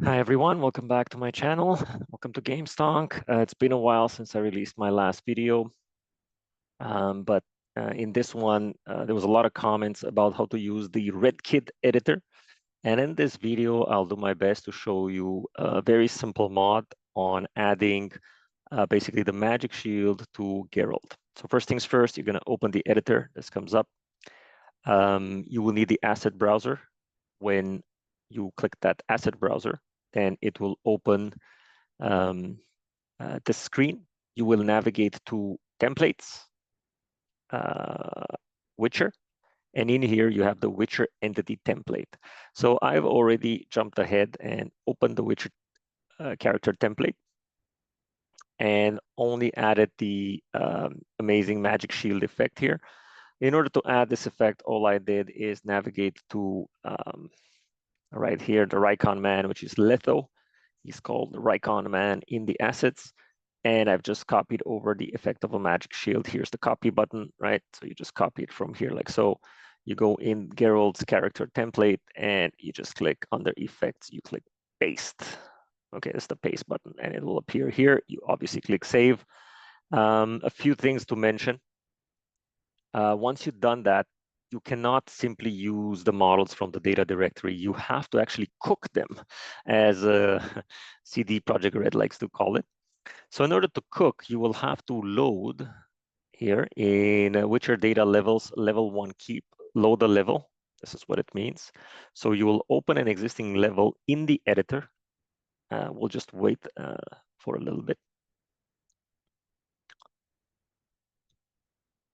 Hi everyone, welcome back to my channel. Welcome to GameStonk. It's been a while since I released my last video, but in this one, there was a lot of comments about how to use the RedKit editor. And in this video, I'll do my best to show you a very simple mod on adding basically the magic shield to Geralt. So first things first, you're gonna open the editor. This comes up. You will need the asset browser. When you click that asset browser, then it will open the screen. You will navigate to templates, Witcher, and in here you have the Witcher entity template. So I've already jumped ahead and opened the Witcher character template and only added the amazing magic shield effect here. In order to add this effect, all I did is navigate to right here, the Rykon man, which is Letho. He's called the Rykon man in the assets. And I've just copied over the effect of a magic shield. Here's the copy button, right? So you just copy it from here like so. You go in Geralt's character template and you just click under effects, you click paste. Okay, that's the paste button and it will appear here. You obviously click save. A few things to mention. Once you've done that, you cannot simply use the models from the data directory. You have to actually cook them, as CD Projekt Red likes to call it. So in order to cook, you will have to load here in Witcher data levels, level 1 keep, load a level. This is what it means. So you will open an existing level in the editor. We'll just wait for a little bit.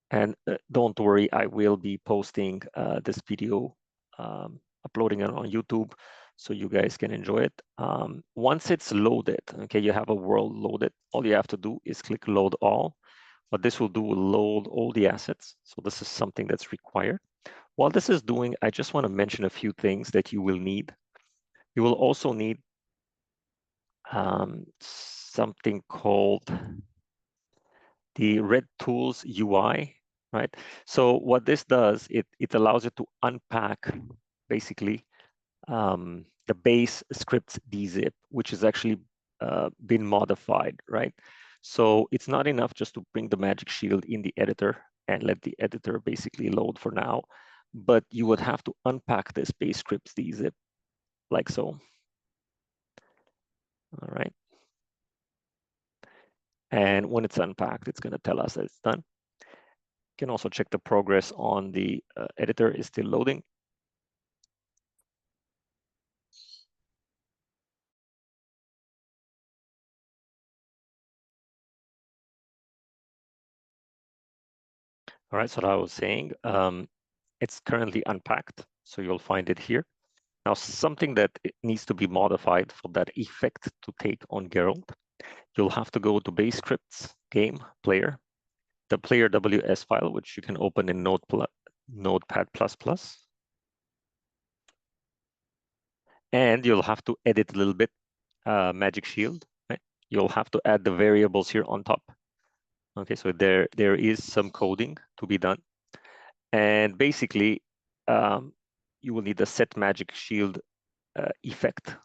And don't worry, I will be posting this video, uploading it on YouTube so you guys can enjoy it. Once it's loaded, okay, you have a world loaded, all you have to do is click load all. What this will do will load all the assets. So this is something that's required. While this is doing, I just want to mention a few things that you will need. You will also need something called the Red Tools UI, right? So what this does, it allows you to unpack basically the base scripts dzip, which has actually been modified, right? So it's not enough just to bring the magic shield in the editor and let the editor basically load for now, but you would have to unpack this base scripts dzip like so. All right. And when it's unpacked, it's going to tell us that it's done. You can also check the progress on the editor is still loading. All right, so I was saying, it's currently unpacked, so you'll find it here. Now, something that needs to be modified for that effect to take on Geralt, you'll have to go to base scripts, game, player, the player WS file, which you can open in Notepad++. And you'll have to edit a little bit Magic Shield, right? You'll have to add the variables here on top. Okay, so there is some coding to be done. And basically, you will need the set magic shield effect.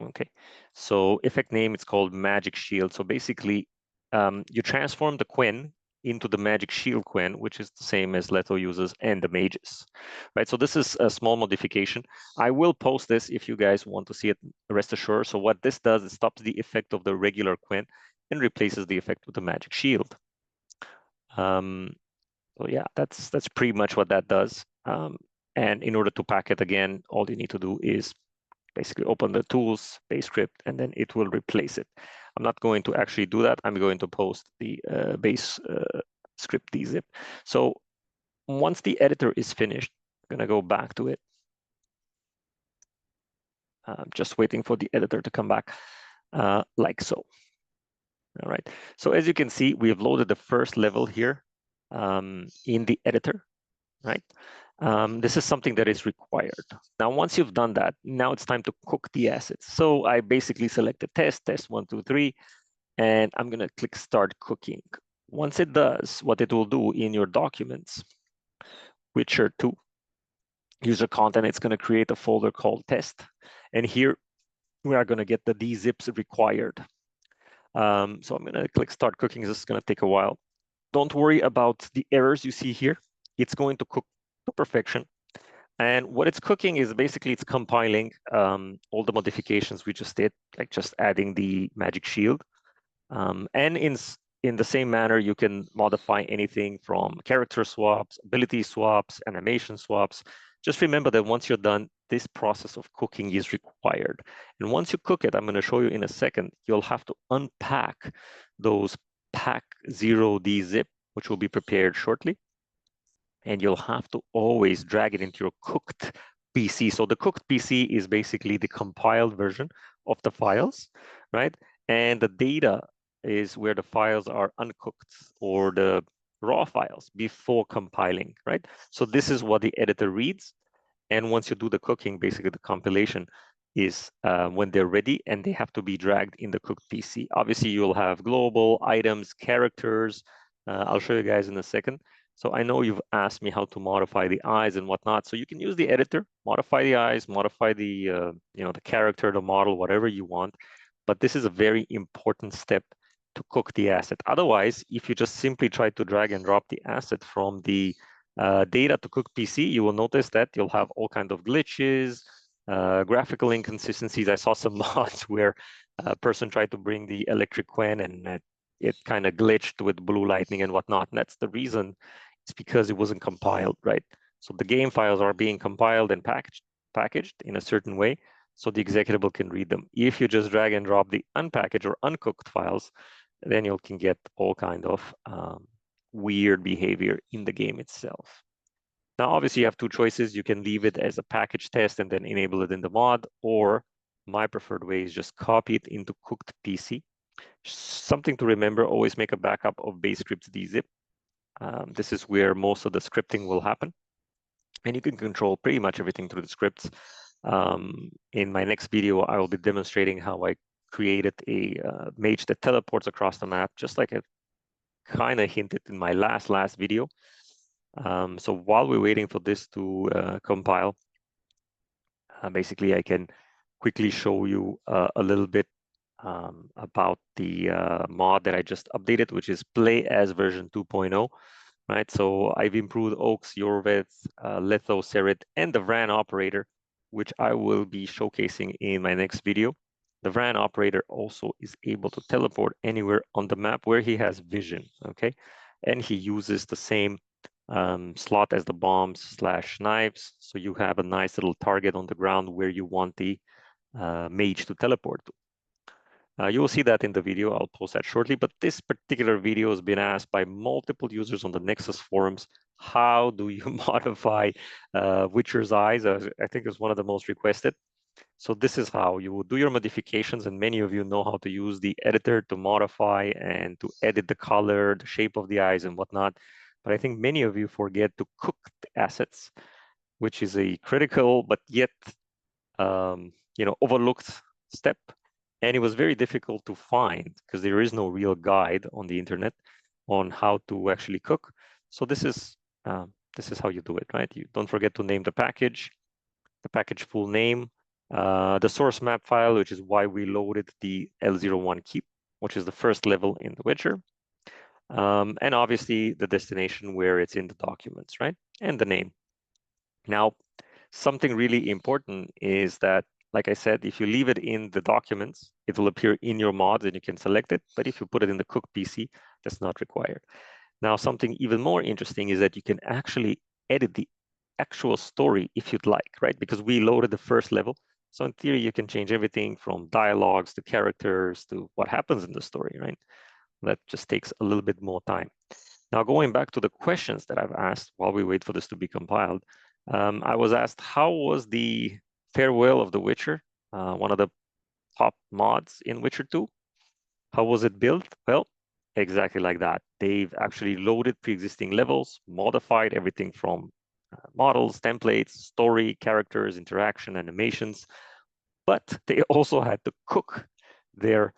Okay, so effect name, it's called magic shield. So basically, you transform the Quen into the magic shield Quen, which is the same as Leto uses and the mages, right? So this is a small modification. I will post this if you guys want to see it, rest assured. So what this does, it stops the effect of the regular Quen and replaces the effect with the magic shield. So yeah, that's pretty much what that does. And in order to pack it again, all you need to do is basically open the tools, base script, and then it will replace it. I'm not going to actually do that. I'm going to post the base script dzip. So once the editor is finished, I'm gonna go back to it. I'm just waiting for the editor to come back like so. All right, so as you can see, we have loaded the first level here in the editor, right? This is something that is required. Now, once you've done that, now it's time to cook the assets. So I basically selected test 1, 2, 3, and I'm gonna click start cooking. Once it does, what it will do in your documents, Witcher 2, user content, it's gonna create a folder called test. And here we are going to get the dzips required. So I'm going to click start cooking. This is going to take a while. Don't worry about the errors you see here. It's going to cook to perfection. And what it's cooking is basically it's compiling all the modifications we just did, like just adding the magic shield. And in the same manner, you can modify anything from character swaps, ability swaps, animation swaps. Just remember that once you're done, this process of cooking is required. And once you cook it, I'm going to show you in a second, you'll have to unpack those pack 0D zip, which will be prepared shortly. And you'll have to always drag it into your cooked PC. So the cooked PC is basically the compiled version of the files, right? And the data is where the files are uncooked or the raw files before compiling, right? So this is what the editor reads. And once you do the cooking, basically the compilation is when they're ready and they have to be dragged in the cooked PC. Obviously, you'll have global items, characters. I'll show you guys in a second. So I know you've asked me how to modify the eyes and whatnot. So you can use the editor, modify the eyes, modify the the character, the model, whatever you want. But this is a very important step to cook the asset. Otherwise, if you just simply try to drag and drop the asset from the data to cook PC, you will notice that you'll have all kinds of glitches, graphical inconsistencies. I saw some mods where a person tried to bring the electric quen and it kind of glitched with blue lightning and whatnot. And that's the reason. It's because it wasn't compiled, right? So the game files are being compiled and packaged in a certain way so the executable can read them. If you just drag and drop the unpackaged or uncooked files, then you can get all kind of weird behavior in the game itself. Now, obviously, you have two choices. You can leave it as a package test and then enable it in the mod, or my preferred way is just copy it into cooked PC. Something to remember, always make a backup of base scripts dzip. This is where most of the scripting will happen. And you can control pretty much everything through the scripts. In my next video, I will be demonstrating how I created a mage that teleports across the map, just like I kind of hinted in my last video. So while we're waiting for this to compile, basically I can quickly show you a little bit about the mod that I just updated, which is Play as version 2.0. Right, so I've improved Oaks, Yorvets, Letho, Serit, and the Vran operator, which I will be showcasing in my next video. The Vran operator also is able to teleport anywhere on the map where he has vision, okay? And he uses the same slot as the bombs / knives. So you have a nice little target on the ground where you want the mage to teleport to. You will see that in the video. I'll post that shortly. But this particular video has been asked by multiple users on the Nexus forums. How do you modify Witcher's eyes? I think it's one of the most requested. So this is how you will do your modifications. And many of you know how to use the editor to modify and to edit the color, the shape of the eyes and whatnot. But I think many of you forget to cook the assets, which is a critical but yet overlooked step. And it was very difficult to find because there is no real guide on the internet on how to actually cook. So this is how you do it, right? You don't forget to name the package full name, the source map file, which is why we loaded the L01 keep, which is the first level in the Witcher. And obviously the destination where it's in the documents, right? And the name. Now, something really important is that, like I said, if you leave it in the documents, it will appear in your mods and you can select it. But if you put it in the cook PC, that's not required. Now, something even more interesting is that you can actually edit the actual story if you'd like, right? Because we loaded the first level. So in theory, you can change everything from dialogues to characters to what happens in the story, right? That just takes a little bit more time. Now, going back to the questions that I've asked while we wait for this to be compiled, I was asked, how was the Farewell of the Witcher, one of the top mods in Witcher 2? How was it built? Well, exactly like that. They've actually loaded pre-existing levels, modified everything from models, templates, story, characters, interaction, animations, but they also had to cook their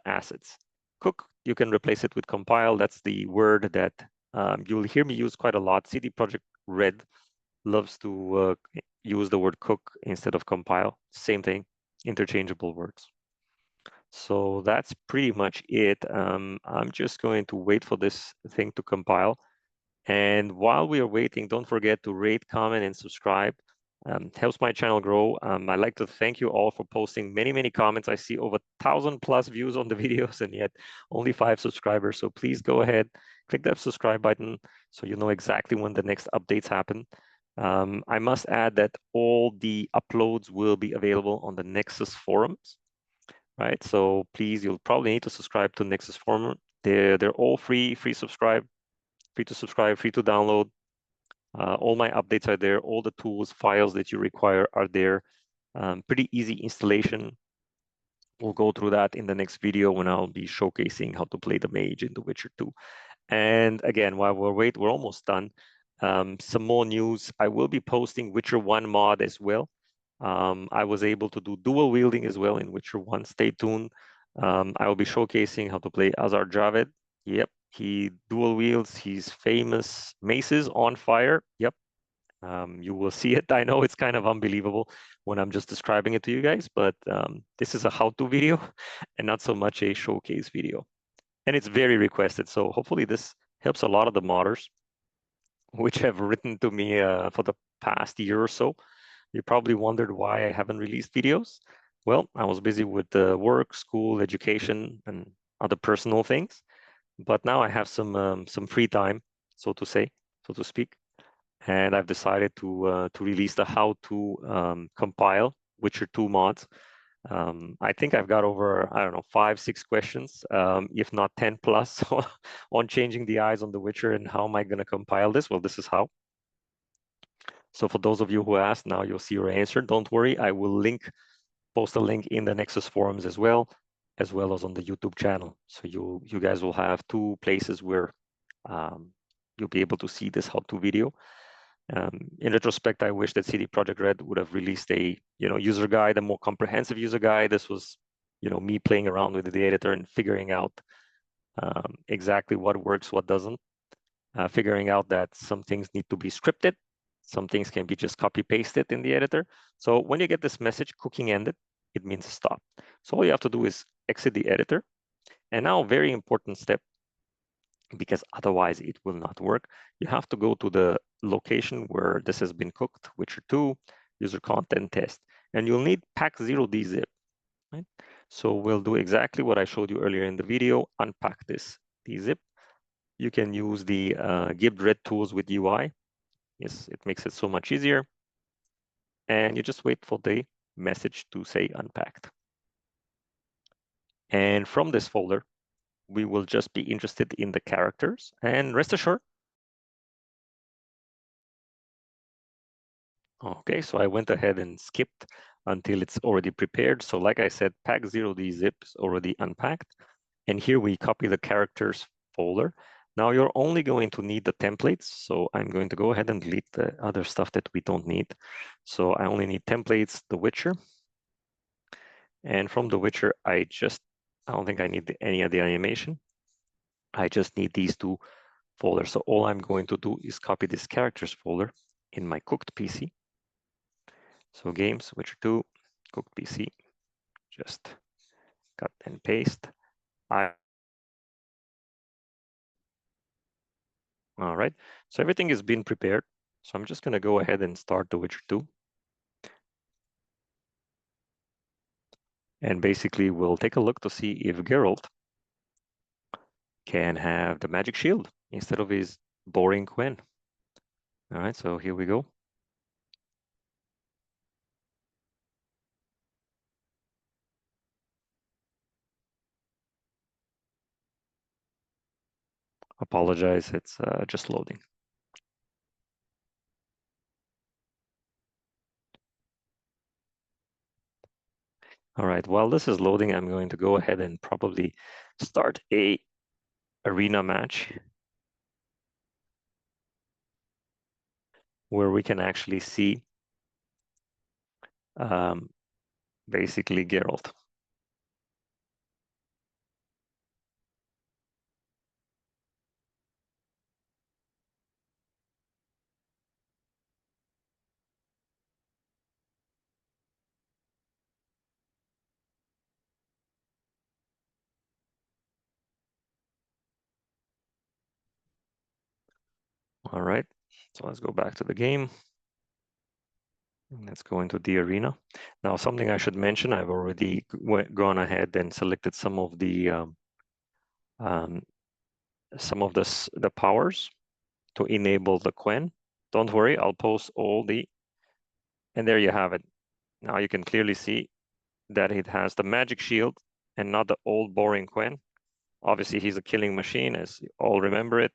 assets. Cook, you can replace it with compile. That's the word that you'll hear me use quite a lot. CD Projekt Red loves to use the word cook instead of compile. Same thing. interchangeable words. So that's pretty much it. I'm just going to wait for this thing to compile. And while we are waiting, don't forget to rate, comment, and subscribe. Helps my channel grow. I'd like to thank you all for posting many, many comments. I see over 1,000+ views on the videos and yet only 5 subscribers. So please go ahead, click that subscribe button so you know exactly when the next updates happen. I must add that all the uploads will be available on the Nexus forums, right? So please, you'll probably need to subscribe to Nexus forum. They're all free, free to subscribe, free to download. All my updates are there. All the tools, files that you require are there. Pretty easy installation. We'll go through that in the next video when I'll be showcasing how to play the mage in The Witcher 2. And again, while we're almost done. Some more news. I will be posting Witcher 1 mod as well. I was able to do dual wielding as well in Witcher 1. Stay tuned. I will be showcasing how to play Azar Javed. Yep, he dual wields his famous maces on fire. Yep, you will see it. I know it's kind of unbelievable when I'm just describing it to you guys, but this is a how-to video and not so much a showcase video. And it's very requested, so hopefully this helps a lot of the modders which have written to me for the past year or so. You probably wondered why I haven't released videos. Well, I was busy with work, school, education, and other personal things. But now I have some free time, so to say, so to speak, and I've decided to release the how to compile Witcher 2 mods. I think I've got over, I don't know, 5, 6 questions, if not 10 plus, on changing the eyes on The Witcher and how am I going to compile this? Well, this is how. So for those of you who asked, now you'll see your answer. Don't worry, I will post a link in the Nexus forums as well as on the YouTube channel. So you guys will have 2 places where you'll be able to see this how-to video. In retrospect, I wish that CD Projekt Red would have released a user guide, a more comprehensive user guide. This was me playing around with the editor and figuring out exactly what works, what doesn't. Figuring out that some things need to be scripted, some things can be just copy pasted in the editor. So when you get this message cooking ended, it means stop. So all you have to do is exit the editor. And now, very important step, because otherwise it will not work. You have to go to the location where this has been cooked, Witcher 2, user content test, and you'll need pack0dzip, right? So we'll do exactly what I showed you earlier in the video, unpack this dzip. You can use the gibbed red tools with UI. Yes, it makes it so much easier. And you just wait for the message to say unpacked. And from this folder, we will just be interested in the characters. And rest assured, okay, so I went ahead and skipped until it's already prepared. So like I said, pack0dzip is already unpacked. And here we copy the characters folder. Now you're only going to need the templates. So I'm going to go ahead and delete the other stuff that we don't need. So I only need templates, The Witcher. And from The Witcher, I don't think I need any of the animation. I just need these 2 folders. So all I'm going to do is copy this characters folder in my cooked PC. So games, Witcher 2, cooked PC, just cut and paste. All right, so everything has been prepared. So I'm just gonna go ahead and start The Witcher 2. And basically we'll take a look to see if Geralt can have the magic shield instead of his boring Gwen. All right, so here we go. Apologize, it's just loading. All right, while this is loading, I'm going to go ahead and probably start a arena match where we can actually see basically Geralt. All right, so let's go back to the game. Let's go into the arena. Now, something I should mention, I've already gone ahead and selected some of the powers to enable the Quen. Don't worry, I'll post all the, and there you have it. Now you can clearly see that it has the magic shield and not the old boring Quen. Obviously, he's a killing machine, as you all remember it.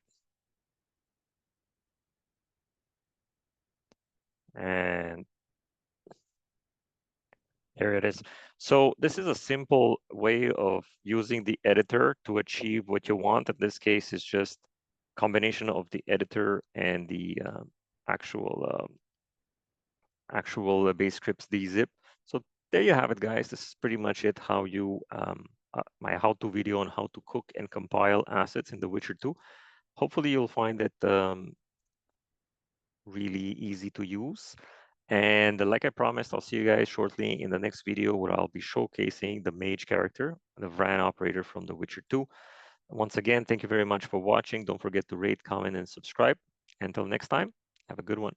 And there it is. So this is a simple way of using the editor to achieve what you want. In this case, it's just combination of the editor and the actual base scripts dzip. So there you have it, guys. This is pretty much it. How you my how-to video on how to cook and compile assets in The Witcher 2. Hopefully, you'll find it really easy to use. And like I promised, I'll see you guys shortly in the next video where I'll be showcasing the mage character, the Vran operator from The Witcher 2. Once again, thank you very much for watching. Don't forget to rate, comment, and subscribe. Until next time, have a good one.